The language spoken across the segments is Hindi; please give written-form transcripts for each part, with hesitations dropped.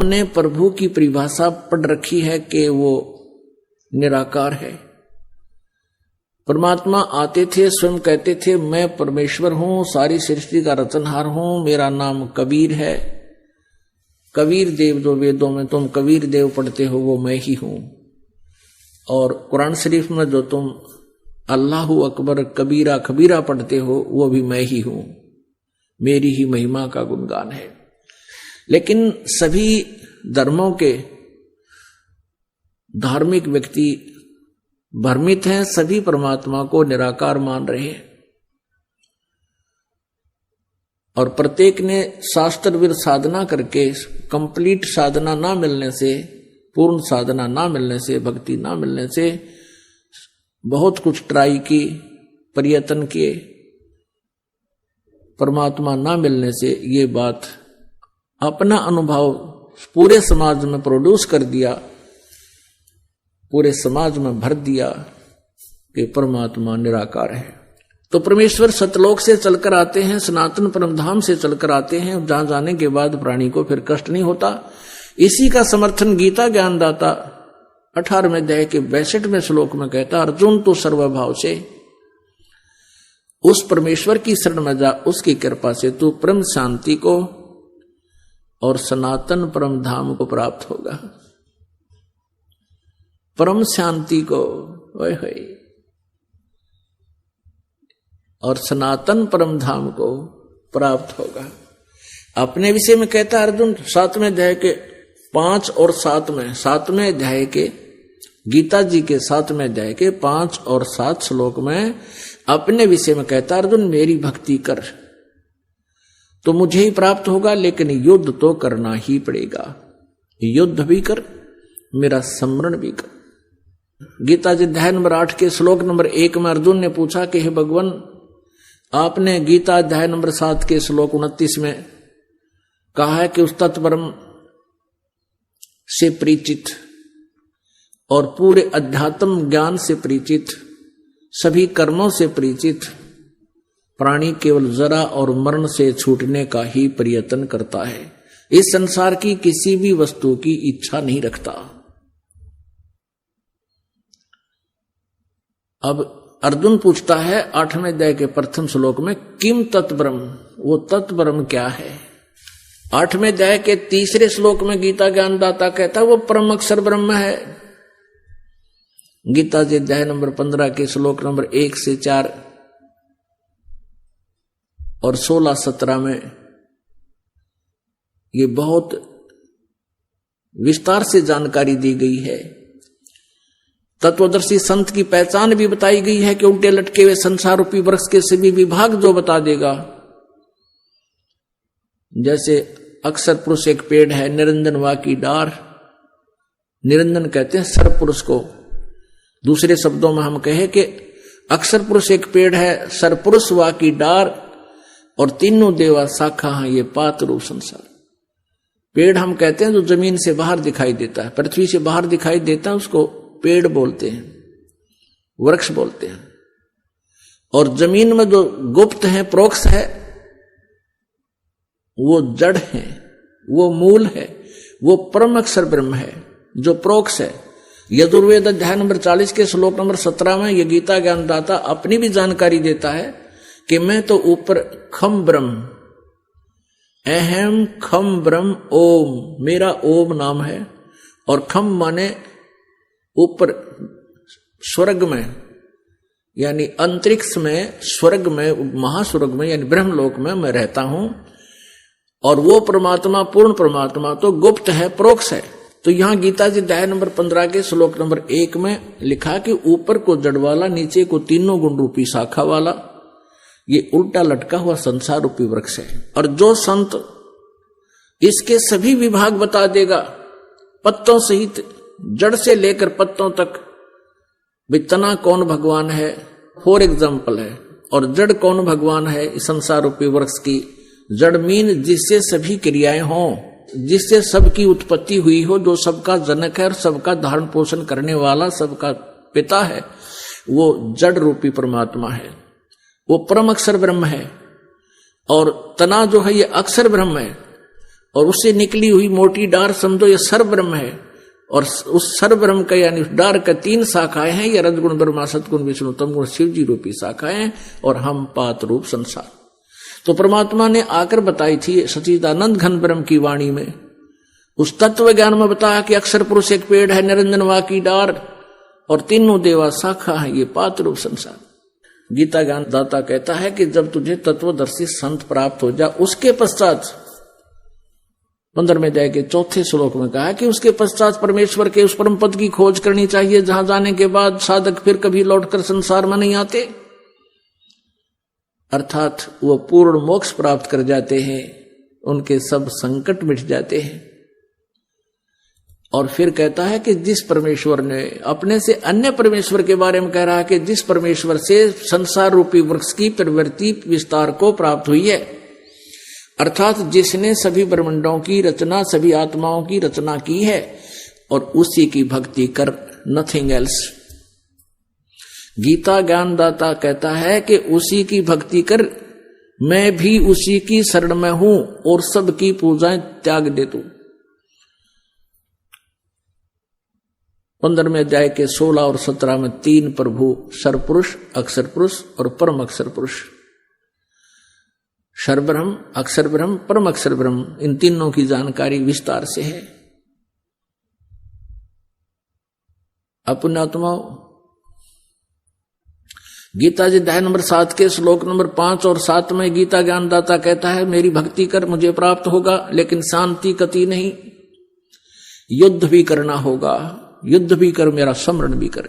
हमने प्रभु की परिभाषा पढ़ रखी है कि वो निराकार है। परमात्मा आते थे, स्वयं कहते थे मैं परमेश्वर हूं, सारी सृष्टि का रचनहार हूं, मेरा नाम कबीर है। कबीर देव जो वेदों में तुम कबीर देव पढ़ते हो वो मैं ही हूं, और कुरान शरीफ में जो तुम अल्लाहु अकबर कबीरा कबीरा पढ़ते हो वो भी मैं ही हूं, मेरी ही महिमा का गुणगान है। लेकिन सभी धर्मों के धार्मिक व्यक्ति भ्रमित हैं, सभी परमात्मा को निराकार मान रहे हैं, और प्रत्येक ने शास्त्रविद साधना करके कंप्लीट साधना ना मिलने से, पूर्ण साधना ना मिलने से, भक्ति ना मिलने से बहुत कुछ ट्राई की, प्रयत्न किए, परमात्मा ना मिलने से ये बात अपना अनुभव पूरे समाज में प्रोड्यूस कर दिया, पूरे समाज में भर दिया कि परमात्मा निराकार है। तो परमेश्वर सतलोक से चलकर आते हैं, सनातन परमधाम से चलकर आते हैं, जहां जाने के बाद प्राणी को फिर कष्ट नहीं होता। इसी का समर्थन गीता ज्ञानदाता 18वें अध्याय के 62वें श्लोक में कहता, अर्जुन तो सर्वभाव से उस परमेश्वर की शरण में जा, उसकी कृपा से तू परम शांति को और सनातन परम धाम को प्राप्त होगा। परम शांति को ओए होए और सनातन परम धाम को प्राप्त होगा। अपने विषय में कहता अर्जुन 7वें अध्याय के 5 और 7वें अध्याय के गीता जी के 7वें अध्याय के 5 और 7 श्लोक में अपने विषय में कहता अर्जुन मेरी भक्ति कर तो मुझे ही प्राप्त होगा, लेकिन युद्ध तो करना ही पड़ेगा। युद्ध भी कर, मेरा स्मरण भी कर। गीता जी अध्याय नंबर 8 के श्लोक नंबर 1 में अर्जुन ने पूछा कि हे भगवान, आपने गीता अध्याय नंबर 7 के श्लोक 29 में कहा है कि उस तत्परम से परिचित और पूरे अध्यात्म ज्ञान से परिचित, सभी कर्मों से परिचित प्राणी केवल जरा और मरण से छूटने का ही प्रयत्न करता है, इस संसार की किसी भी वस्तु की इच्छा नहीं रखता। अब अर्जुन पूछता है 8वें अध्याय के प्रथम श्लोक में किम तत्ब्रह्म, वो तत्ब्रह्म क्या है। 8वें अध्याय के 3 श्लोक में गीता ज्ञानदाता कहता है वो परम अक्षर ब्रह्म है। गीता जी अध्याय नंबर 15 के श्लोक नंबर 1 से 4 और 16-17 में ये बहुत विस्तार से जानकारी दी गई है। तत्वदर्शी संत की पहचान भी बताई गई है कि उल्टे लटके हुए संसार रूपी वृक्ष के सभी विभाग जो बता देगा। जैसे अक्षर पुरुष एक पेड़ है, निरंजन वा की डार, निरंजन कहते हैं सर्व पुरुष को। दूसरे शब्दों में हम कहे कि अक्षर पुरुष एक पेड़ है, सरपुरुष वा की डार और तीनों देवा शाखा हैं ये पात रूप संसार। पेड़ हम कहते हैं जो जमीन से बाहर दिखाई देता है, पृथ्वी से बाहर दिखाई देता है, उसको पेड़ बोलते हैं, वृक्ष बोलते हैं। और जमीन में जो गुप्त है, प्रोक्ष है, वो जड़ है, वो मूल है, वो परम अक्षर ब्रह्म है जो प्रोक्ष है। यजुर्वेद अध्याय नंबर 40 के श्लोक नंबर 17 में ये गीता ज्ञानदाता अपनी भी जानकारी देता है कि मैं तो ऊपर खम ब्रह्म, अहम खम ब्रह्म ओम, मेरा ओम नाम है। और खम माने ऊपर स्वर्ग में, यानी अंतरिक्ष में, स्वर्ग में, महास्वर्ग में, यानी ब्रह्मलोक में मैं रहता हूं। और वो परमात्मा, पूर्ण परमात्मा तो गुप्त है, प्रोक्ष है। तो यहां गीता जी अध्याय नंबर 15 के श्लोक नंबर 1 में लिखा कि ऊपर को जड़ वाला, नीचे को तीनों गुण रूपी शाखा वाला, ये उल्टा लटका हुआ संसार रूपी वृक्ष है। और जो संत इसके सभी विभाग बता देगा, पत्तों सहित, जड़ से लेकर पत्तों तक, तना कौन भगवान है फॉर एग्जाम्पल है, और जड़ कौन भगवान है इस संसार रूपी वृक्ष की। जड़ मीन जिससे सभी क्रियाएं हों, जिससे सबकी उत्पत्ति हुई हो, जो सबका जनक है और सबका धारण पोषण करने वाला, सबका पिता है, वो जड़ रूपी परमात्मा है, वो परम अक्षर ब्रह्म है। और तना जो है ये अक्षर ब्रह्म है। और उससे निकली हुई मोटी डार समझो ये सर्वब्रह्म है, और उस सर्वब्रह्म का यानी डार का 3 शाखाएं हैं, ये रजगुण ब्रह्मा सतगुण विष्णु तमगुण शिव जी रूपी शाखाएं, और हम पात रूप संसार। तो परमात्मा ने आकर बताई थी सच्चिदानंद घन ब्रह्म की वाणी में, उस तत्व ज्ञान में बताया कि अक्षर पुरुष एक पेड़ है, निरंजन वा की डार, और तीनों देवा शाखा है, ये पात रूप संसार। गीता ज्ञान दाता कहता है कि जब तुझे तत्वदर्शी संत प्राप्त हो जा, उसके पश्चात 15वें अध्याय के 4थे श्लोक में कहा कि उसके पश्चात परमेश्वर के उस परम पद की खोज करनी चाहिए, जहां जाने के बाद साधक फिर कभी लौटकर संसार में नहीं आते, अर्थात वो पूर्ण मोक्ष प्राप्त कर जाते हैं, उनके सब संकट मिट जाते हैं। और फिर कहता है कि जिस परमेश्वर ने अपने से अन्य परमेश्वर के बारे में कह रहा है कि जिस परमेश्वर से संसार रूपी वृक्ष की प्रवृत्ति विस्तार को प्राप्त हुई है, अर्थात जिसने सभी ब्रह्मांडों की रचना, सभी आत्माओं की रचना की है, और उसी की भक्ति कर, नथिंग एल्स। गीता ज्ञानदाता कहता है कि उसी की भक्ति कर, मैं भी उसी की शरण में हूं और सबकी पूजाएं त्याग दे तू। 15वें अध्याय के 16 और 17 में 3 प्रभु, सर्वपुरुष, अक्षर पुरुष और परम अक्षर पुरुष, सर्वब्रह्म, अक्षर ब्रह्म, परम अक्षर ब्रह्म, इन तीनों की जानकारी विस्तार से है। पुण्यात्माओं, गीता जी अध्याय नंबर 7 के श्लोक नंबर 5 और 7 में गीता ज्ञानदाता कहता है, मेरी भक्ति कर मुझे प्राप्त होगा, लेकिन शांति कति नहीं, युद्ध भी करना होगा, युद्ध भी कर, मेरा स्मरण भी कर।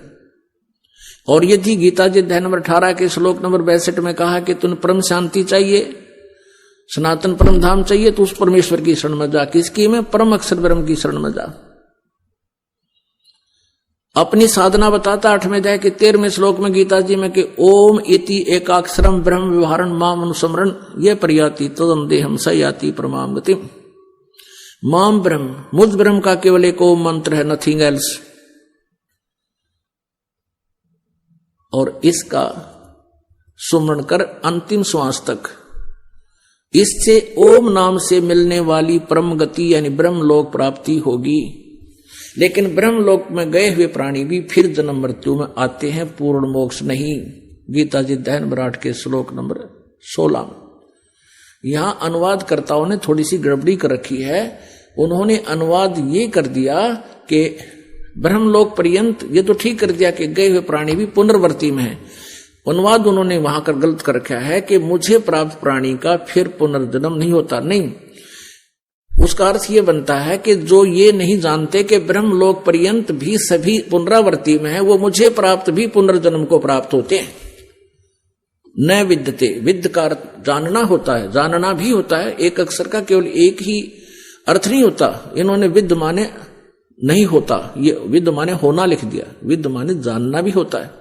और यदि गीता जी अध्याय नंबर 18 के श्लोक नंबर 62 में कहा कि तुम परम शांति चाहिए, सनातन परम धाम चाहिए, तो उस परमेश्वर की शरण में जा। किसकी में? परम अक्षर ब्रह्म की शरण में जा। अपनी साधना बताता 8वें अध्याय के 13वें श्लोक में गीता जी में कि ओम इति एकाक्षरम ब्रह्म व्यवहारण माम अनुस्मरण ये प्रयाति तदम देहम स याति परमाम गतिम। माम ब्रह्म, मुझ ब्रह्म का केवल एक ओम मंत्र है, नथिंग एल्स। और इसका सुमरण कर अंतिम श्वास तक। इससे ओम नाम से मिलने वाली परम गति यानी ब्रह्म लोक प्राप्ति होगी। लेकिन ब्रह्म लोक में गए हुए प्राणी भी फिर जन्म मृत्यु में आते हैं, पूर्ण मोक्ष नहीं। गीता जी अध्याय नंबर 8 के श्लोक नंबर 16 में। यहां अनुवादकर्ताओं ने थोड़ी सी गड़बड़ी कर रखी है। उन्होंने अनुवाद ये कर दिया कि ब्रह्मलोक पर्यंत, ये तो ठीक कर दिया कि गए हुए प्राणी भी पुनर्वर्ती में है। अनुवाद उन्होंने वहां कर गलत कर रखा है कि मुझे प्राप्त प्राणी का फिर पुनर्जन्म नहीं होता। नहीं, उसका अर्थ ये बनता है कि जो ये नहीं जानते कि ब्रह्मलोक पर्यंत भी सभी पुनरावर्ती में है, वो मुझे प्राप्त भी पुनर्जन्म को प्राप्त होते हैं। न विद्यते, विद्य का जानना होता है, जानना भी होता है। एक अक्षर का केवल एक ही अर्थ नहीं होता। इन्होंने विद्य माने नहीं होता, ये विद्य माने होना लिख दिया। विद्य माने जानना भी होता है।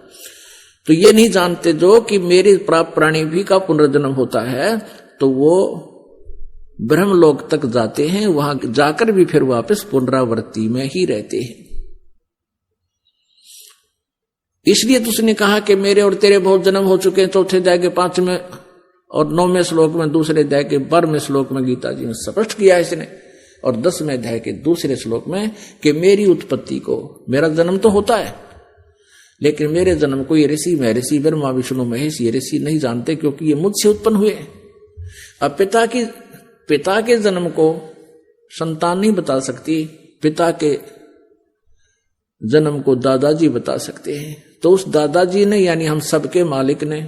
तो ये नहीं जानते जो कि मेरे प्राप्त प्राणी भी का पुनर्जन्म होता है, तो वो ब्रह्मलोक तक जाते हैं, वहां जाकर भी फिर वापस पुनरावृत्ति में ही रहते हैं। इसलिए तो उसने कहा कि मेरे और तेरे बहुत जन्म हो चुके हैं। 4 अध्याय के 5वें और 9वें श्लोक में, 2 अध्याय के 12वें श्लोक में गीता जी ने स्पष्ट किया इसने। और 10वें अध्याय के 2 श्लोक में कि मेरी उत्पत्ति को, मेरा जन्म तो होता है, लेकिन मेरे जन्म को ये ऋषि महर्षि ब्रह्मा विष्णु महेश ये ऋषि नहीं जानते, क्योंकि ये मुझसे उत्पन्न हुए। अब पिता के जन्म को संतान नहीं बता सकती, पिता के जन्म को दादाजी बता सकते हैं। तो उस दादाजी ने यानी हम सबके मालिक ने,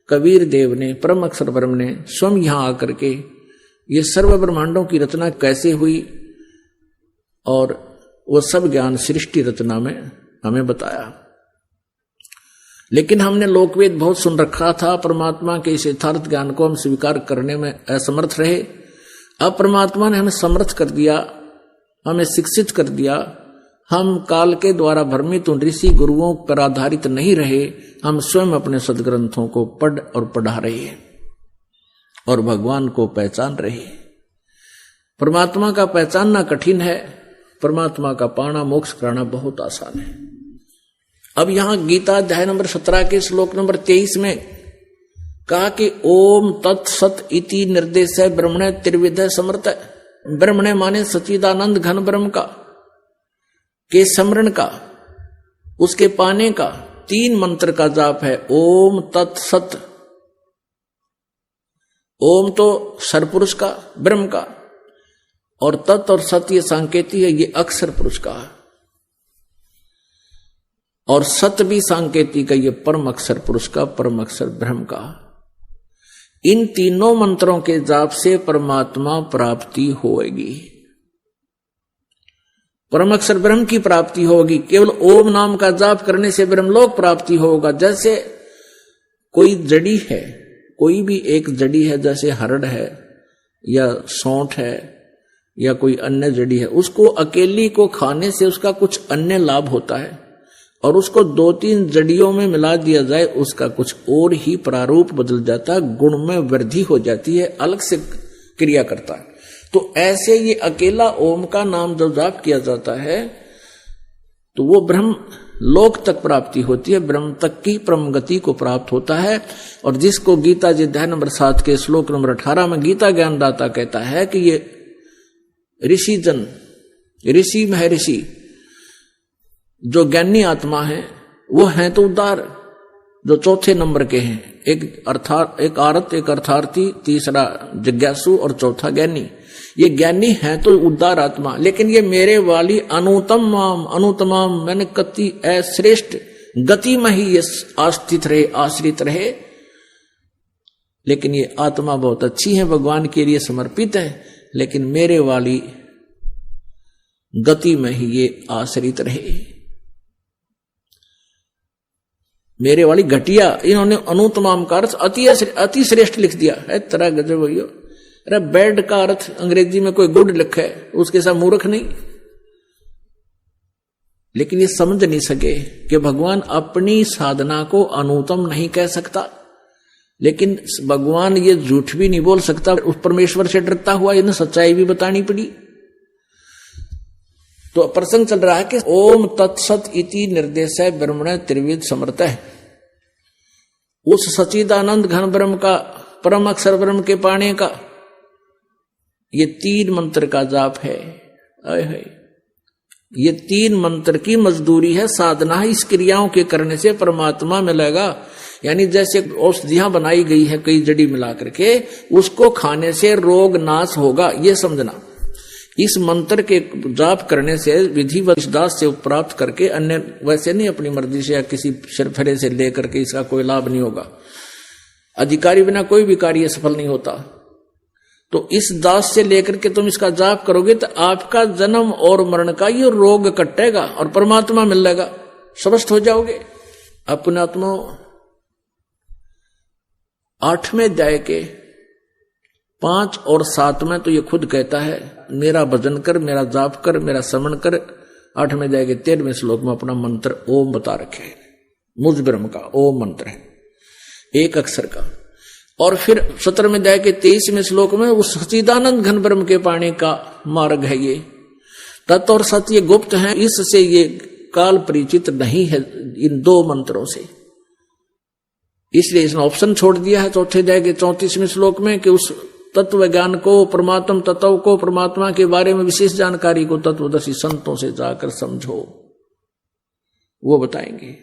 कबीर देव ने, परम अक्षर ब्रह्म ने स्वयं यहां आकर के ये सर्व ब्रह्मांडों की रचना कैसे हुई और वो सब ज्ञान सृष्टि रचना में हमें बताया। लेकिन हमने लोकवेद बहुत सुन रखा था, परमात्मा के इस यथार्थ ज्ञान को हम स्वीकार करने में असमर्थ रहे। अब परमात्मा ने हमें समर्थ कर दिया, हमें शिक्षित कर दिया। हम काल के द्वारा भ्रमित उन ऋषि गुरुओं पर आधारित नहीं रहे, हम स्वयं अपने सदग्रंथों को पढ़ और पढ़ा रहे हैं और भगवान को पहचान रहे हैं। परमात्मा का पहचानना कठिन है, परमात्मा का पाना मोक्ष कराना बहुत आसान है। अब यहां गीता अध्याय नंबर 17 के श्लोक नंबर 23 में कहा कि ओम तत्सत इति निर्देश ब्रह्मण त्रिविध समर्थ। ब्रह्मणे माने सच्चिदानंद घन ब्रह्म का, के स्मरण का, उसके पाने का 3 मंत्र का जाप है। ओम तत्सत। ओम तो सरपुरुष का, ब्रह्म का, और तत् और सत ये सांकेती है, ये अक्षर पुरुष का है, और सत भी सांकेती का, ये परम अक्षर पुरुष का, परम अक्षर ब्रह्म का। इन तीनों मंत्रों के जाप से परमात्मा प्राप्ति होगी, परम अक्षर ब्रह्म की प्राप्ति होगी। केवल ओम नाम का जाप करने से ब्रह्मलोक प्राप्ति होगा। जैसे कोई जड़ी है, कोई भी एक जड़ी है, जैसे हरड़ है या सौंठ है या कोई अन्य जड़ी है, उसको अकेली को खाने से उसका कुछ अन्य लाभ होता है, और उसको 2-3 जड़ियों में मिला दिया जाए, उसका कुछ और ही प्रारूप बदल जाता है, गुण में वृद्धि हो जाती है, अलग से क्रिया करता है। तो ऐसे ये अकेला ओम का नाम जब जाप किया जाता है तो वो ब्रह्म लोक तक प्राप्ति होती है, ब्रह्म तक की परम गति को प्राप्त होता है। और जिसको गीता जी अध्याय नंबर 7 के श्लोक नंबर 18 में गीता ज्ञानदाता कहता है कि ये ऋषि जन, ऋषि महर्षि जो ज्ञानी आत्मा है वो हैं तो उदार, जो चौथे नंबर के हैं, एक आरत, एक अर्थार्थी, तीसरा जिज्ञासु और चौथा ज्ञानी। ये ज्ञानी हैं तो उदार आत्मा, लेकिन ये मेरे वाली अनुतमाम मैंने कति श्रेष्ठ गति में ही ये आस्थित रहे, आश्रित रहे। लेकिन ये आत्मा बहुत अच्छी है, भगवान के लिए समर्पित है, लेकिन मेरे वाली गति में ही ये आश्रित रहे, मेरे वाली घटिया। इन्होंने अनुतमाम का अर्थ अति श्रेष्ठ लिख दिया है, तरह गजब भैया। अरे बैड का अर्थ अंग्रेजी में कोई गुड लिखा है, उसके साथ मूर्ख नहीं। लेकिन ये समझ नहीं सके कि भगवान अपनी साधना को अनुतम नहीं कह सकता, लेकिन भगवान ये झूठ भी नहीं बोल सकता। उस परमेश्वर से डरता हुआ इन्हें सच्चाई भी बतानी पड़ी। तो प्रसंग चल रहा है कि ओम तत्सत इति निर्देश है ब्रह्मण त्रिविध समर्थ है। उस सच्चिदानंद घन ब्रह्म का, परम अक्षर ब्रह्म के पाने का ये 3 मंत्र का जाप है। ये 3 मंत्र की मजदूरी है, साधना है। इस क्रियाओं के करने से परमात्मा मिलेगा। यानी जैसे औषधियां बनाई गई है कई जड़ी मिला करके, उसको खाने से रोग नाश होगा, ये समझना। इस मंत्र के जाप करने से विधिवत दास से प्राप्त करके, अन्य वैसे नहीं अपनी मर्जी से या किसी सिरफरे से लेकर के इसका कोई लाभ नहीं होगा। अधिकारी बिना कोई भी कार्य सफल नहीं होता। तो इस दास से लेकर के तुम इसका जाप करोगे तो आपका जन्म और मरण का ये रोग कटेगा और परमात्मा मिलेगा, स्वस्थ हो जाओगे। अपने आत्मा 8वें अध्याय के 5 और 7 में तो ये खुद कहता है, मेरा भजन कर, मेरा जाप कर, मेरा स्मरण कर। 8वें अध्याय के 13वें श्लोक में अपना मंत्र ओम बता रखे है। मुझ ब्रह्म का ओम मंत्र है, एक अक्षर का। और फिर 17वें अध्याय के 23वें श्लोक में उस सच्चिदानंद घन ब्रह्म के पाने का मार्ग है। ये तत् और सत्य ये गुप्त है, इससे ये काल परिचित नहीं है इन 2 मंत्रों से। इसलिए इसने ऑप्शन छोड़ दिया है 4थे अध्याय के 34वें श्लोक में कि उस तत्व ज्ञान को, परमात्म तत्व को, परमात्मा के बारे में विशेष जानकारी को तत्वदर्शी संतों से जाकर समझो, वो बताएंगे।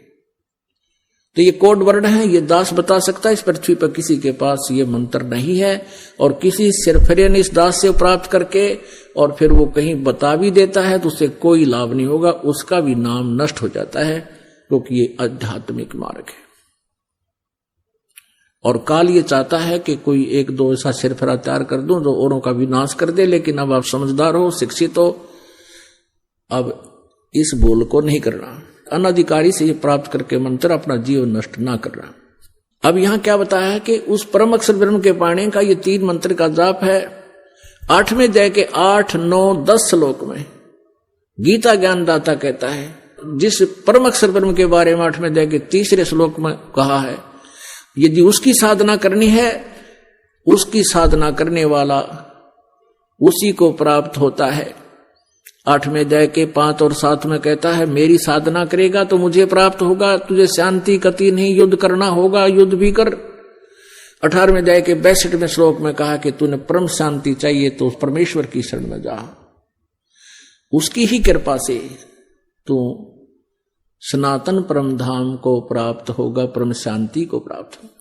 तो ये कोड वर्ड है, ये दास बता सकता है। इस पृथ्वी पर किसी के पास ये मंत्र नहीं है, और किसी सिरफरे ने इस दास से प्राप्त करके और फिर वो कहीं बता भी देता है तो उससे कोई लाभ नहीं होगा, उसका भी नाम नष्ट हो जाता है, क्योंकि ये आध्यात्मिक मार्ग है। और काल ये चाहता है कि कोई 1-2 ऐसा सिरफरा तैयार कर दूं जो औरों का विनाश कर दे, लेकिन अब आप समझदार हो, शिक्षित हो, अब इस भूल को नहीं करना। अनधिकारी से ये प्राप्त करके मंत्र अपना जीवन नष्ट ना करना। अब यहां क्या बताया है कि उस परम अक्षर ब्रह्म के पाने का ये 3 मंत्र का जाप है। 8वें अध्याय के 8, 9, 10 श्लोक में गीता ज्ञानदाता कहता है, जिस परम अक्षर ब्रह्म के बारे में 8वें अध्याय के 3रे श्लोक में कहा है, यदि उसकी साधना करनी है, उसकी साधना करने वाला उसी को प्राप्त होता है। 8वें अध्याय के 5 और 7 में कहता है, मेरी साधना करेगा तो मुझे प्राप्त होगा, तुझे शांति कति नहीं, युद्ध करना होगा, युद्ध भी कर। 18वें अध्याय के 62वें श्लोक में कहा कि तूने परम शांति चाहिए तो उस परमेश्वर की शरण में जा, उसकी ही कृपा से तू सनातन परम धाम को प्राप्त होगा, परम शांति को प्राप्त होगा।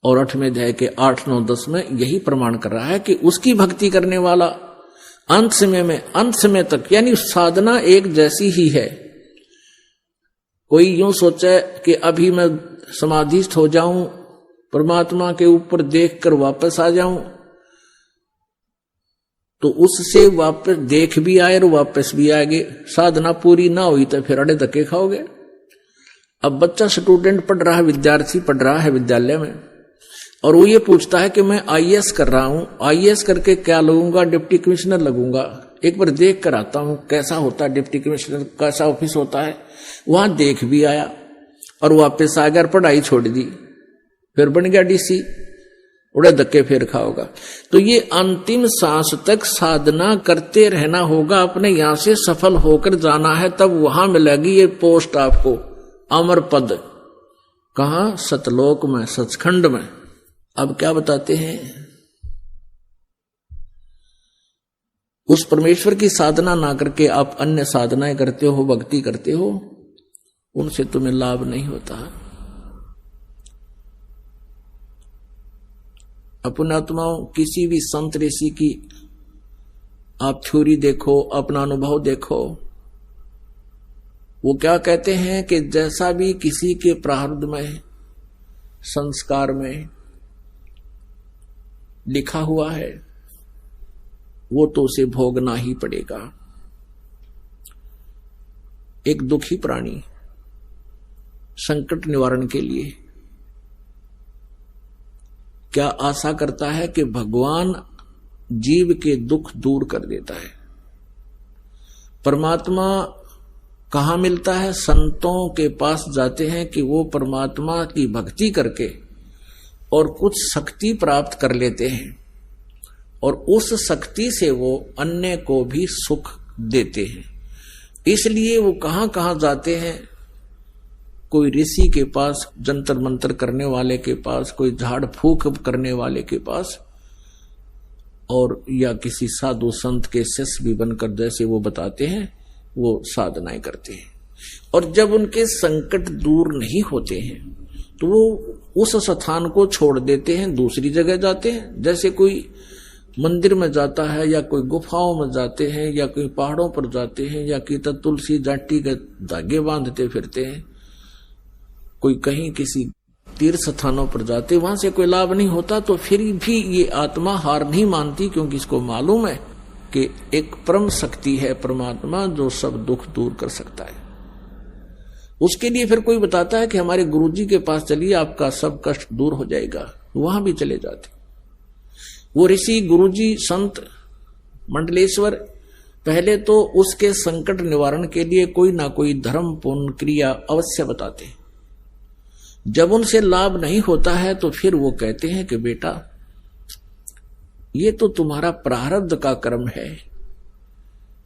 और 8वें अध्याय के 8, 9, 10 में यही प्रमाण कर रहा है कि उसकी भक्ति करने वाला अंत समय तक, यानी साधना एक जैसी ही है। कोई यूं सोचे कि अभी मैं समाधिस्थ हो जाऊं, परमात्मा के ऊपर देखकर वापस आ जाऊं, तो उससे वापस देख भी आए और वापस भी आएंगे। साधना पूरी ना हुई तो फिर अड़े धक्के खाओगे। अब बच्चा स्टूडेंट पढ़ रहा है, विद्यार्थी पढ़ रहा है विद्यालय में, और वो ये पूछता है कि मैं आईएएस कर रहा हूं, आईएएस करके क्या लगूंगा, डिप्टी कमिश्नर लगूंगा, एक बार देख कर आता हूं कैसा होता है डिप्टी कमिश्नर, कैसा ऑफिस होता है। वहां देख भी आया और वापस आ गया, पढ़ाई छोड़ दी, फिर बन गया डीसी, उड़े धक्के फिर खाओगा। तो ये अंतिम सांस तक साधना करते रहना होगा, अपने यहां से सफल होकर जाना है, तब वहां मिलेगी ये पोस्ट आपको, अमर पद। कहां? सतलोक में, सचखंड में। अब क्या बताते हैं? उस परमेश्वर की साधना ना करके आप अन्य साधनाएं करते हो, भक्ति करते हो, उनसे तुम्हें लाभ नहीं होता। अपनात्माओं, किसी भी संत ऋषि की आप थ्योरी देखो, अपना अनुभव देखो, वो क्या कहते हैं कि जैसा भी किसी के प्रारब्ध में, संस्कार में लिखा हुआ है, वो तो उसे भोगना ही पड़ेगा। एक दुखी प्राणी संकट निवारण के लिए क्या आशा करता है कि भगवान जीव के दुख दूर कर देता है। परमात्मा कहां मिलता है? संतों के पास जाते हैं कि वो परमात्मा की भक्ति करके और कुछ शक्ति प्राप्त कर लेते हैं, और उस शक्ति से वो अन्य को भी सुख देते हैं। इसलिए वो कहां कहां जाते हैं? कोई ऋषि के पास, जंतर मंतर करने वाले के पास, कोई झाड़ फूक करने वाले के पास, और या किसी साधु संत के शिष्य भी बनकर जैसे वो बताते हैं, वो साधनाएं करते हैं। और जब उनके संकट दूर नहीं होते हैं तो वो उस स्थान को छोड़ देते हैं, दूसरी जगह जाते हैं। जैसे कोई मंदिर में जाता है, या कोई गुफाओं में जाते हैं, या कोई पहाड़ों पर जाते हैं, या कि तुलसी जाटी के धागे बांधते फिरते हैं, कोई कहीं किसी तीर्थ स्थानों पर जाते, वहां से कोई लाभ नहीं होता, तो फिर भी ये आत्मा हार नहीं मानती, क्योंकि इसको मालूम है कि एक परम शक्ति है परमात्मा जो सब दुख दूर कर सकता है। उसके लिए फिर कोई बताता है कि हमारे गुरुजी के पास चलिए, आपका सब कष्ट दूर हो जाएगा, वहां भी चले जाते। वो ऋषि, गुरुजी, संत, मंडलेश्वर पहले तो उसके संकट निवारण के लिए कोई ना कोई धर्म पूर्ण क्रिया अवश्य बताते। जब उनसे लाभ नहीं होता है तो फिर वो कहते हैं कि बेटा, ये तो तुम्हारा प्रारब्ध का कर्म है।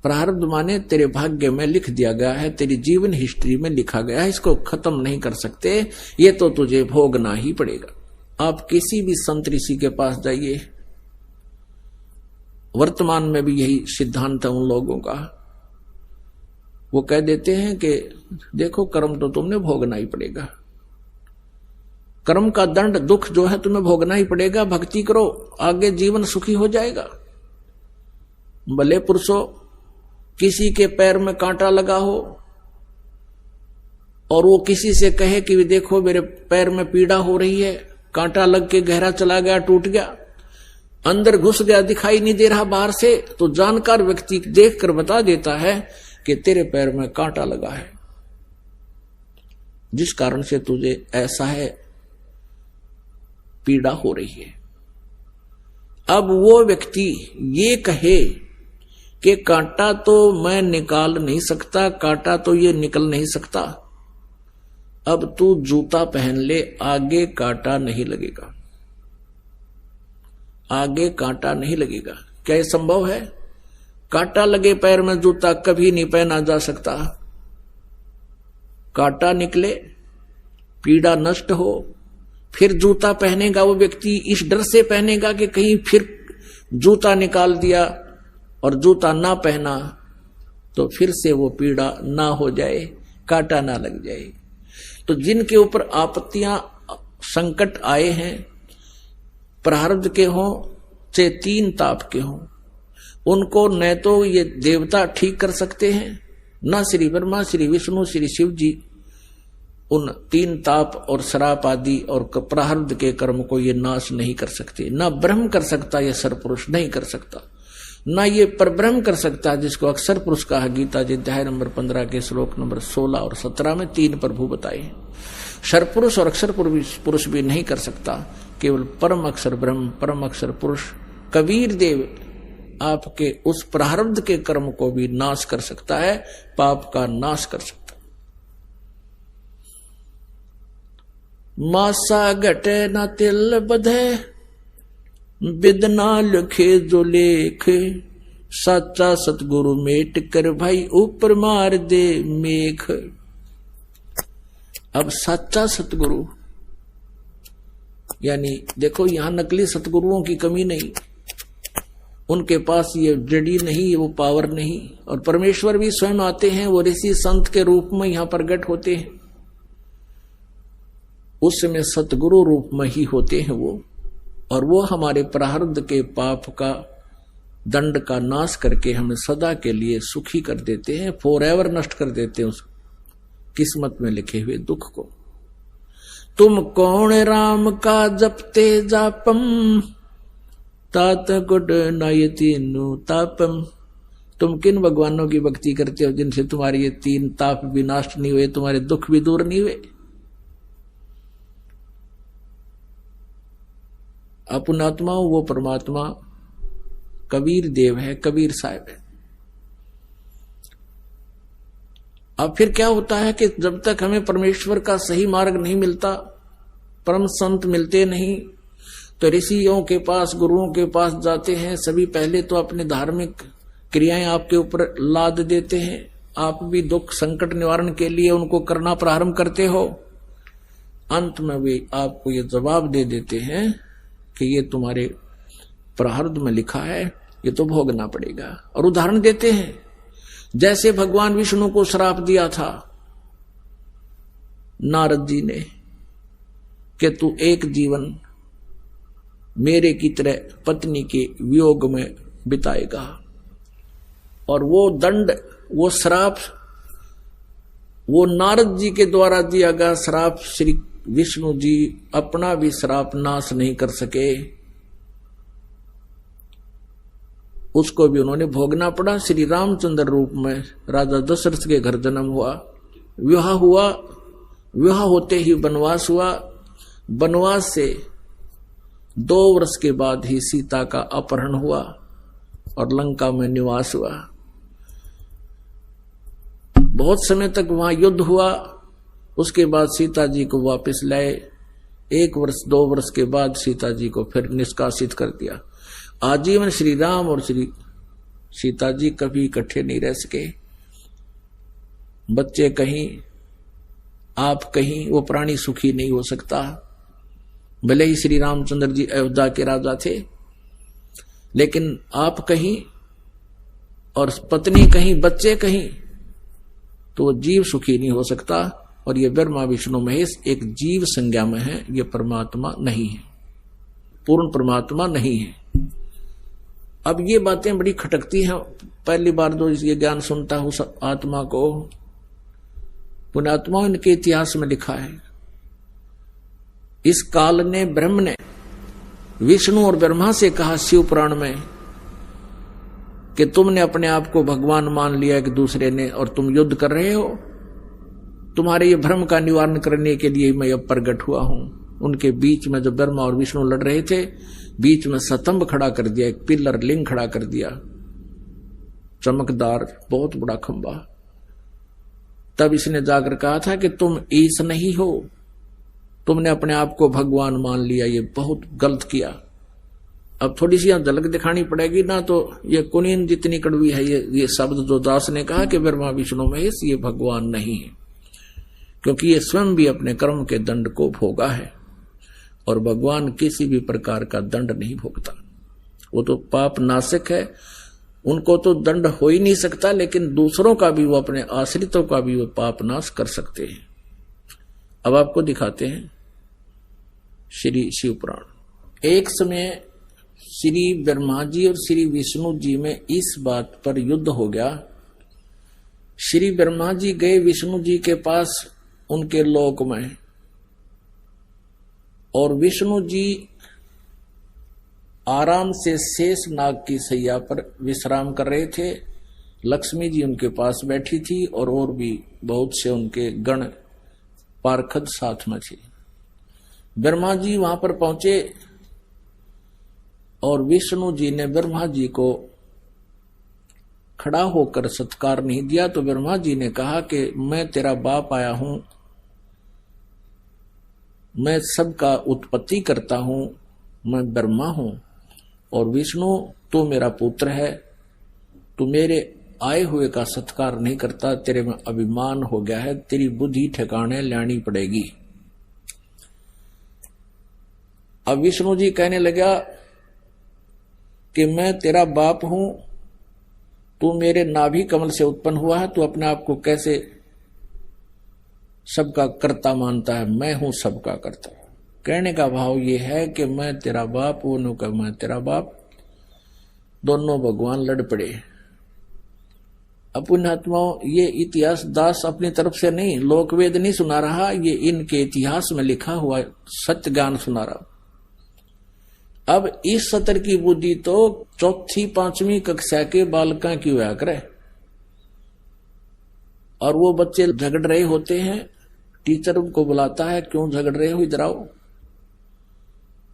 प्रारब्ध माने तेरे भाग्य में लिख दिया गया है, तेरी जीवन हिस्ट्री में लिखा गया है, इसको खत्म नहीं कर सकते, ये तो तुझे भोगना ही पड़ेगा। आप किसी भी संत ऋषि के पास जाइए, वर्तमान में भी यही सिद्धांत है उन लोगों का, वो कह देते हैं कि देखो कर्म तो तुमने भोगना ही पड़ेगा, कर्म का दंड, दुख जो है तुम्हें भोगना ही पड़ेगा, भक्ति करो, आगे जीवन सुखी हो जाएगा। भले पुरुषों, किसी के पैर में कांटा लगा हो और वो किसी से कहे कि देखो मेरे पैर में पीड़ा हो रही है, कांटा लग के गहरा चला गया, टूट गया, अंदर घुस गया, दिखाई नहीं दे रहा बाहर से, तो जानकार व्यक्ति देखकर बता देता है कि तेरे पैर में कांटा लगा है, जिस कारण से तुझे ऐसा है, पीड़ा हो रही है। अब वो व्यक्ति ये कहे कि कांटा तो मैं निकाल नहीं सकता, कांटा तो ये निकल नहीं सकता, अब तू जूता पहन ले, आगे कांटा नहीं लगेगा, आगे कांटा नहीं लगेगा। क्या ये संभव है? कांटा लगे पैर में जूता कभी नहीं पहना जा सकता। कांटा निकले, पीड़ा नष्ट हो, फिर जूता पहनेगा वो व्यक्ति इस डर से पहनेगा कि कहीं फिर जूता निकाल दिया और जूता ना पहना तो फिर से वो पीड़ा ना हो जाए, कांटा ना लग जाए। तो जिनके ऊपर आपत्तियां संकट आए हैं, प्रारब्ध के हों चाहे तीन ताप के हों, उनको न तो ये देवता ठीक कर सकते हैं, ना श्री ब्रह्मा, श्री विष्णु, श्री शिव जी उन तीन ताप और श्राप आदि और प्रारब्ध के कर्म को ये नाश नहीं कर सकते। ना ब्रह्म कर सकता, ये सरपुरुष नहीं कर सकता, ना ये परब्रह्म कर सकता जिसको अक्षर पुरुष कहा। गीता जी अध्याय नंबर 15 के श्लोक नंबर 16 और 17 में तीन प्रभु बताए। सरपुरुष और अक्षर पुरुष भी नहीं कर सकता, केवल परम अक्षर ब्रह्म, परम अक्षर पुरुष कबीर देव आपके उस प्रारब्ध के कर्म को भी नाश कर सकता है, पाप का नाश कर सकता। मासा घटे न तिल बधे, बिदना लिखे जो लेख, सच्चा सतगुरु मेट कर भाई ऊपर मार दे मेघ। अब सच्चा सतगुरु यानी देखो यहां नकली सतगुरुओं की कमी नहीं, उनके पास ये जड़ी नहीं, वो पावर नहीं, और परमेश्वर भी स्वयं आते हैं, वो ऋषि संत के रूप में यहां प्रकट होते हैं, उस समय सतगुरु रूप में ही होते हैं वो, और वो हमारे प्रारब्ध के पाप का दंड का नाश करके हमें सदा के लिए सुखी कर देते हैं, फॉरएवर नष्ट कर देते हैं उस किस्मत में लिखे हुए दुख को। तुम कौन राम का जपते जापम, तात गुड नायति नु तापम। तुम किन भगवानों की भक्ति करते हो जिनसे तुम्हारे ये तीन ताप भी नष्ट नहीं हुए, तुम्हारे दुख भी दूर नहीं हुए। अपुणात्मा वो परमात्मा कबीर देव है, कबीर साहब है। अब फिर क्या होता है कि जब तक हमें परमेश्वर का सही मार्ग नहीं मिलता, परम संत मिलते नहीं, तो ऋषियों के पास, गुरुओं के पास जाते हैं। सभी पहले तो अपनी धार्मिक क्रियाएं आपके ऊपर लाद देते हैं, आप भी दुख संकट निवारण के लिए उनको करना प्रारंभ करते हो। अंत में वे आपको ये जवाब दे देते हैं कि ये तुम्हारे प्रारब्ध में लिखा है, ये तो भोगना पड़ेगा। और उदाहरण देते हैं, जैसे भगवान विष्णु को श्राप दिया था नारद जी ने कि तू एक जीवन मेरे की तरह पत्नी के वियोग में बिताएगा, और वो दंड, वो श्राप, वो नारद जी के द्वारा दिया गया श्राप, श्री विष्णु जी अपना भी श्राप नाश नहीं कर सके, उसको भी उन्होंने भोगना पड़ा। श्री रामचंद्र रूप में राजा दशरथ के घर जन्म हुआ, विवाह हुआ, विवाह होते ही वनवास हुआ, वनवास से 2 वर्ष के बाद ही सीता का अपहरण हुआ और लंका में निवास हुआ। बहुत समय तक वहां युद्ध हुआ, उसके बाद सीता जी को वापस लाए। 1 वर्ष 2 वर्ष के बाद सीता जी को फिर निष्कासित कर दिया। आजीवन श्री राम और श्री सीता जी कभी इकट्ठे नहीं रह सके। बच्चे कहीं, आप कहीं, वो प्राणी सुखी नहीं हो सकता। भले ही श्री रामचंद्र जी अयोध्या के राजा थे, लेकिन आप कहीं और पत्नी कहीं, बच्चे कहीं, तो वो जीव सुखी नहीं हो सकता। और ये ब्रह्मा विष्णु महेश एक जीव संज्ञा में है, ये परमात्मा नहीं है, पूर्ण परमात्मा नहीं है। अब ये बातें बड़ी खटकती हैं। पहली बार जो ये ज्ञान सुनता हूं आत्मा को, पुण्यात्मा इनके इतिहास में लिखा है, इस काल ने, ब्रह्म ने विष्णु और ब्रह्मा से कहा शिव पुराण में कि तुमने अपने आप को भगवान मान लिया एक दूसरे ने, और तुम युद्ध कर रहे हो। तुम्हारे ये भ्रम का निवारण करने के लिए मैं अब प्रकट हुआ हूं। उनके बीच में जब ब्रह्मा और विष्णु लड़ रहे थे, बीच में स्तंभ खड़ा कर दिया, एक पिलर लिंग खड़ा कर दिया, चमकदार बहुत बड़ा खंबा। तब इसने जाकर कहा था कि तुम ईश नहीं हो, तुमने अपने आप को भगवान मान लिया, ये बहुत गलत किया। अब थोड़ी सी यहां झलक दिखानी पड़ेगी ना, तो ये कुनीन जितनी कड़वी है ये शब्द जो दास ने कहा कि ब्रह्मा विष्णु महेश ये भगवान नहीं है, क्योंकि ये स्वयं भी अपने कर्म के दंड को भोगा है। और भगवान किसी भी प्रकार का दंड नहीं भोगता। वो तो पाप नाशक है, उनको तो दंड हो ही नहीं सकता, लेकिन दूसरों का भी, वो अपने आश्रितों का भी वो पाप नाश कर सकते हैं। अब आपको दिखाते हैं श्री शिव पुराण। एक समय श्री ब्रह्मा जी और श्री विष्णु जी में इस बात पर युद्ध हो गया। श्री ब्रह्मा जी गए विष्णु जी के पास उनके लोक में, और विष्णु जी आराम से शेष नाग की सैया पर विश्राम कर रहे थे। लक्ष्मी जी उनके पास बैठी थी और भी बहुत से उनके गण पार्षद साथ में थे। ब्रह्मा जी वहां पर पहुंचे और विष्णु जी ने ब्रह्मा जी को खड़ा होकर सत्कार नहीं दिया, तो ब्रह्मा जी ने कहा कि मैं तेरा बाप आया हूं, मैं सबका उत्पत्ति करता हूं, मैं ब्रह्मा हूं, और विष्णु तू मेरा पुत्र है, तू मेरे आए हुए का सत्कार नहीं करता, तेरे में अभिमान हो गया है, तेरी बुद्धि ठिकाने लानी पड़ेगी। अब विष्णु जी कहने लगा कि मैं तेरा बाप हूं, तू मेरे नाभि कमल से उत्पन्न हुआ है, तू अपने आप को कैसे सबका कर्ता मानता है? मैं हूं सबका कर्ता। कहने का भाव ये है कि मैं तेरा बाप, वो का मैं तेरा बाप, दोनों भगवान लड़ पड़े। पुण्यात्माओं, ये इतिहास दास अपनी तरफ से नहीं, लोकवेद नहीं सुना रहा, ये इनके इतिहास में लिखा हुआ सत्य ज्ञान सुना रहा। अब इस सत्र की बुद्धि तो चौथी पांचवी कक्षा के बालका की हुआ करे, और वो बच्चे झगड़ रहे होते हैं, टीचर उनको बुलाता है, क्यों झगड़ रहे हो, इधर आओ,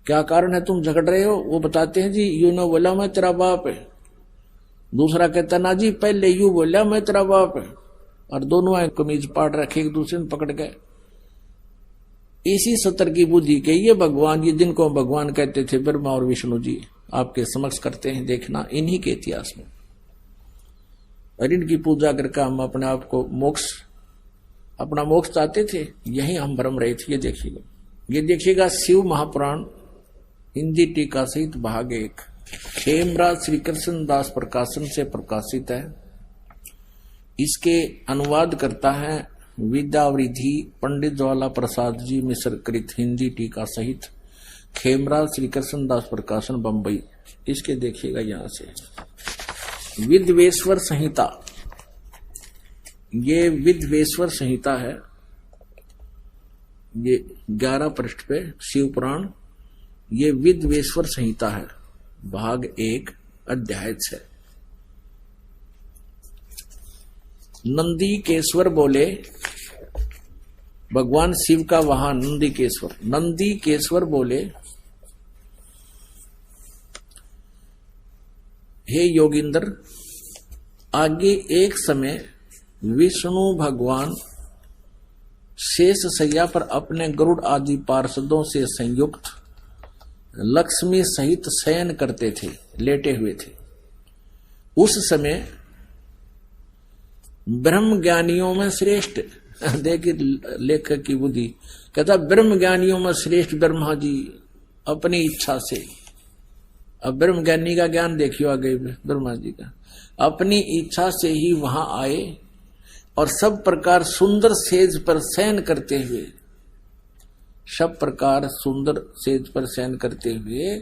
क्या कारण है तुम झगड़ रहे हो? वो बताते हैं जी यू ने बोला मैं तेरा बाप है, दूसरा कहता ना जी पहले यू बोला मैं तेरा बाप है, और दोनों आए कमीज पाट रखे एक दूसरे में पकड़ गए। इसी सत्र की बुद्धि के ये भगवान, ये जिनको भगवान कहते थे ब्रह्मा और विष्णु जी, आपके समक्ष करते हैं देखना इन्हीं के इतिहास में। और इनकी पूजा करके हम अपने आप को अपना मोक्ष चाहते थे, यही हम भ्रम रहे थे। ये देखिएगा शिव महापुराण हिंदी टीका सहित भाग 1, खेमराज श्री कृष्ण दास प्रकाशन से प्रकाशित है। इसके अनुवाद करता है विद्यावृद्धि पंडित ज्वाला प्रसाद जी मिश्र कृत हिंदी टीका सहित, खेमराज श्री कृष्ण दास प्रकाशन बंबई। इसके देखिएगा यहां से विद्वेश्वर संहिता, ये विद्वेश्वर संहिता है, ये 11 पृष्ठ पे शिव पुराण, ये विद्वेश्वर संहिता है, भाग 1 अध्याय 6। नंदी केश्वर बोले, भगवान शिव का वाहन नंदी केश्वर बोले, हे योगिंद्र, आगे एक समय विष्णु भगवान शेष सैया पर अपने गरुड़ आदि पार्षदों से संयुक्त लक्ष्मी सहित शयन करते थे, लेटे हुए थे। उस समय ब्रह्म ज्ञानियों में श्रेष्ठ, देखिए लेखक की बुद्धि, कहता ब्रह्म ज्ञानियों में श्रेष्ठ ब्रह्मा जी अपनी इच्छा से, अब ब्रह्म ज्ञानी का ज्ञान देखियो आगे ब्रह्मा जी का, अपनी इच्छा से ही वहां आए और सब प्रकार सुंदर सेज पर शयन करते हुए, सब प्रकार सुंदर सेज पर शयन करते हुए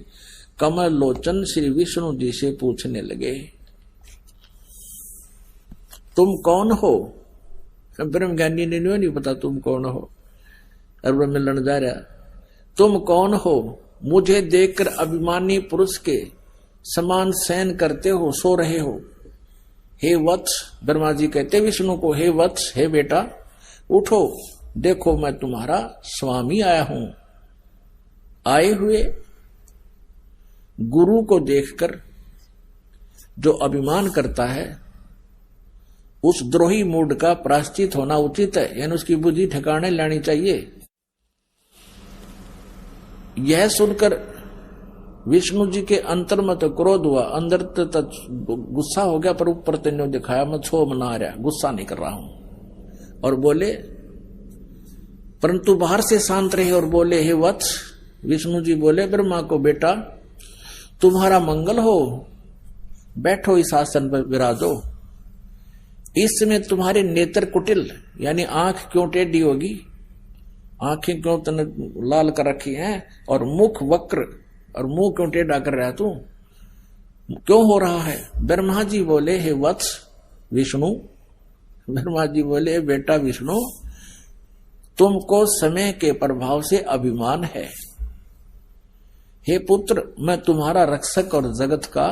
कमल लोचन श्री विष्णु जी से पूछने लगे, तुम कौन हो? ब्रह्म ज्ञानी ने नहीं पता तुम कौन हो, और ब्रह्म मिलन जा रहा, तुम कौन हो? मुझे देखकर अभिमानी पुरुष के समान शयन करते हो, सो रहे हो। हे वत्स, ब्रह्मा जी कहते विष्णु को, हे वत्स, हे बेटा उठो, देखो मैं तुम्हारा स्वामी आया हूं। आए हुए गुरु को देखकर जो अभिमान करता है, उस द्रोही मूड का प्रायश्चित होना उचित है, यानी उसकी बुद्धि ठिकाने लानी चाहिए। यह सुनकर विष्णु जी के अंतर में तो क्रोध हुआ, अंदर तक गुस्सा हो गया, पर ऊपर तेने दिखाया मैं छो मना रहा, गुस्सा नहीं कर रहा हूं। और बोले, परंतु बाहर से शांत रहे और बोले, हे वत्स, विष्णु जी बोले ब्रह्मा को, बेटा तुम्हारा मंगल हो, बैठो इस आसन पर विराजो। इस समय तुम्हारे नेत्र कुटिल यानी आंख क्यों टेढ़ी होगी, आंखें क्यों तने लाल कर रखी हैं, और मुख वक्र और मुंह क्यों टेढ़ा कर रहा है तू, क्यों हो रहा है? ब्रह्मा जी बोले, हे वत्स विष्णु, ब्रह्मा जी बोले बेटा विष्णु, तुमको समय के प्रभाव से अभिमान है। हे पुत्र, मैं तुम्हारा रक्षक और जगत का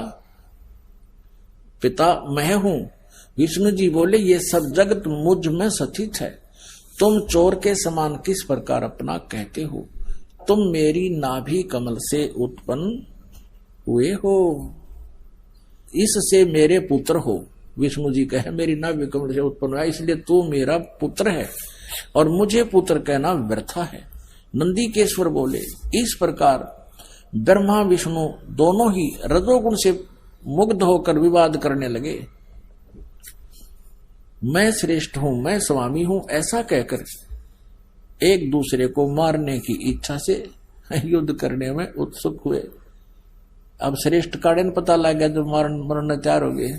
पिता मैं हूं। विष्णु जी बोले, ये सब जगत मुझ में स्थित है, तुम चोर के समान किस प्रकार अपना कहते हो? तुम मेरी नाभि कमल से उत्पन्न हुए हो, इससे मेरे पुत्र हो। विष्णु जी कहे मेरी नाभि कमल से उत्पन्न हुआ, इसलिए तू मेरा पुत्र है और मुझे पुत्र कहना व्यर्था है। नंदीकेश्वर बोले, इस प्रकार ब्रह्मा विष्णु दोनों ही रजोगुण से मुग्ध होकर विवाद करने लगे। मैं श्रेष्ठ हूं, मैं स्वामी हूं, ऐसा कहकर एक दूसरे को मारने की इच्छा से युद्ध करने में उत्सुक हुए। अब श्रेष्ठ काड़े पता लग गया जो मरने तैयार हो गए।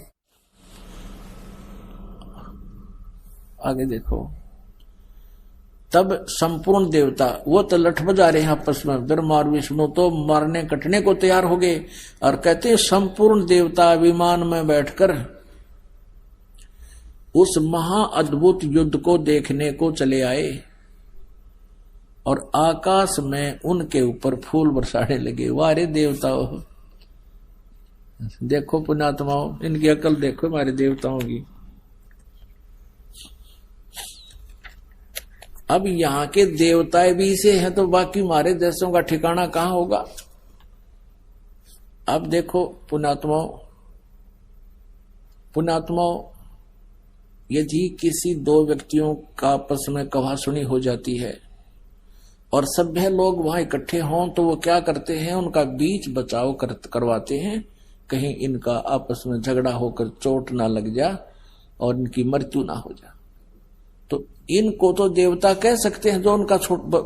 आगे देखो, तब संपूर्ण देवता वो तो लठ बजा रहे हैं आपस में, ब्रह्मा और विष्णु तो मारने कटने को तैयार हो गए और कहते हैं संपूर्ण देवता विमान में बैठकर उस महा अद्भुत युद्ध को देखने को चले आए और आकाश में उनके ऊपर फूल बरसाने लगे। वारे देवताओं, देखो पुण्यात्माओं, इनकी अकल देखो हमारे देवताओं की। अब यहाँ के देवताएं भी इसे हैं तो बाकी हमारे देशों का ठिकाना कहाँ होगा? अब देखो पुण्यात्माओं, यदि किसी दो व्यक्तियों का आपस में कहासुनी हो जाती है और सभ्य लोग वहां इकट्ठे हों तो वो क्या करते हैं, उनका बीच बचाव करवाते हैं, कहीं इनका आपस में झगड़ा होकर चोट ना लग जा और इनकी मृत्यु ना हो जाए। तो इनको तो देवता कह सकते हैं जो उनका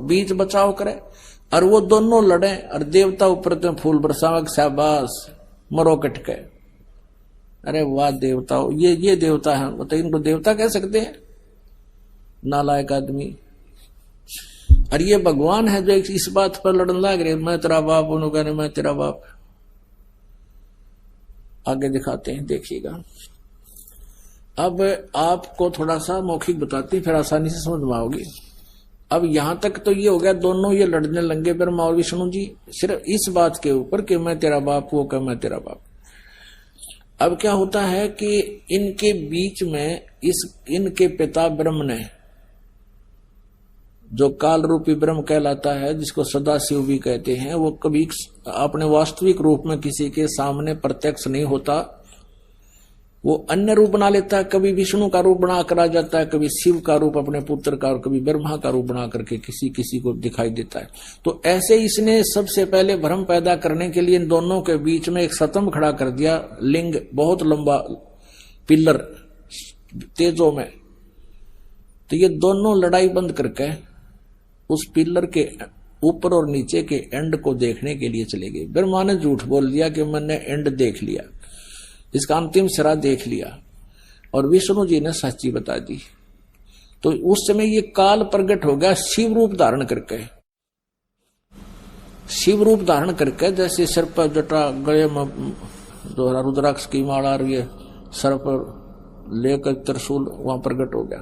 बीच बचाव करे, और वो दोनों लड़े और देवता ऊपर तो फूल बरसावक, शाबाश मरो कटके। अरे वाह देवताओं, ये देवता है, तो इनको देवता कह सकते हैं? नालायक आदमी। और ये भगवान है जो इस बात पर लड़ने लग रहे, मैं तेरा बाप, उन्होंने कहने मैं तेरा बाप। आगे दिखाते हैं, देखिएगा। अब आपको थोड़ा सा मौखिक बताते हैं, फिर आसानी से समझ में आओगी। अब यहां तक तो ये हो गया, दोनों ये लड़ने लगे ब्रह्मा और विष्णु जी, सिर्फ इस बात के ऊपर कि मैं तेरा बाप, वो कह मैं तेरा बाप। अब क्या होता है कि इनके बीच में इनके पिता ब्रह्म ने, जो काल रूपी ब्रह्म कहलाता है, जिसको सदाशिव भी कहते हैं, वो कभी अपने वास्तविक रूप में किसी के सामने प्रत्यक्ष नहीं होता, वो अन्य रूप बना लेता है। कभी विष्णु का रूप बना कर आ जाता है, कभी शिव का रूप अपने पुत्र का, और कभी ब्रह्मा का रूप बना करके किसी को दिखाई देता है। तो ऐसे इसने सबसे पहले भ्रम पैदा करने के लिए इन दोनों के बीच में एक स्तंभ खड़ा कर दिया, लिंग, बहुत लंबा पिलर तेजों में। तो ये दोनों लड़ाई बंद करके उस पिलर के ऊपर और नीचे के एंड को देखने के लिए चले गए। ब्रह्मा ने झूठ बोल दिया कि मैंने एंड देख लिया, इसका अंतिम सिरा देख लिया, और विष्णु जी ने सच्ची बता दी। तो उस समय ये काल प्रकट हो गया शिव रूप धारण करके, जैसे सिर पर जटा, गले में दोहरा रुद्राक्ष की माला और ये सर पर लेकर त्रिशूल वहां प्रकट हो गया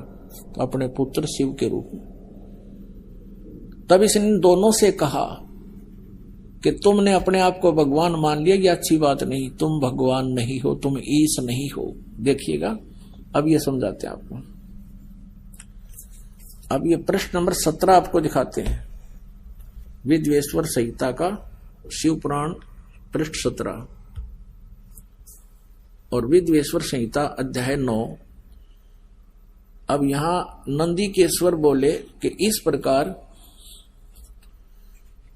अपने पुत्र शिव के रूप में। तब इसने दोनों से कहा कि तुमने अपने आप को भगवान मान लिया, ये अच्छी बात नहीं, तुम भगवान नहीं हो, तुम ईश नहीं हो। देखिएगा, अब ये समझाते हैं आपको। अब ये प्रश्न नंबर 17 आपको दिखाते हैं, विद्वेश्वर संहिता का शिव पुराण पृष्ठ 17 और विद्वेश्वर संहिता अध्याय 9। अब यहां नंदीकेश्वर बोले कि इस प्रकार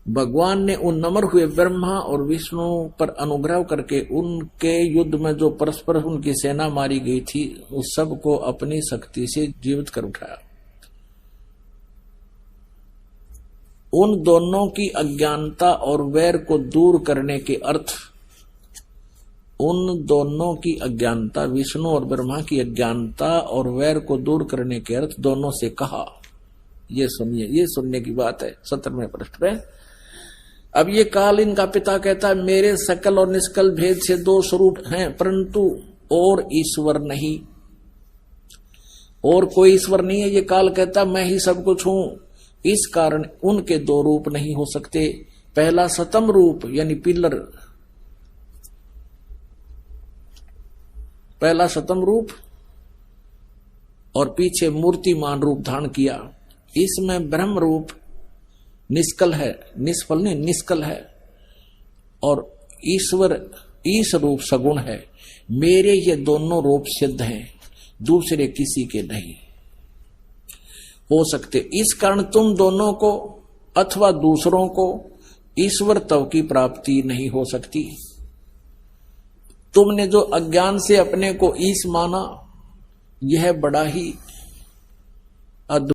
भगवान ने उन नम्र हुए ब्रह्मा और विष्णु पर अनुग्रह करके उनके युद्ध में जो परस्पर उनकी सेना मारी गई थी, उस सब को अपनी शक्ति से जीवित कर उठाया। उन दोनों की अज्ञानता और वैर को दूर करने के अर्थ, उन दोनों की अज्ञानता, विष्णु और ब्रह्मा की अज्ञानता और वैर को दूर करने के अर्थ दोनों से कहा। ये सुनिए, ये सुनने की बात है 17वें पृष्ठ पे। अब ये काल इनका पिता कहता है मेरे सकल और निष्कल भेद से दो स्वरूप हैं, परंतु और ईश्वर नहीं, और कोई ईश्वर नहीं है। ये काल कहता मैं ही सब कुछ हूं, इस कारण उनके दो रूप नहीं हो सकते। पहला सतम रूप यानी पिलर, पहला सतम रूप और पीछे मूर्तिमान रूप धारण किया। इसमें ब्रह्म रूप निष्कल है, निष्फल नहीं निष्कल है, और ईश्वर ईश रूप सगुण है। मेरे ये दोनों रूप सिद्ध हैं, दूसरे किसी के नहीं हो सकते। इस कारण तुम दोनों को अथवा दूसरों को ईश्वर तव की प्राप्ति नहीं हो सकती। तुमने जो अज्ञान से अपने को ईश माना, यह बड़ा ही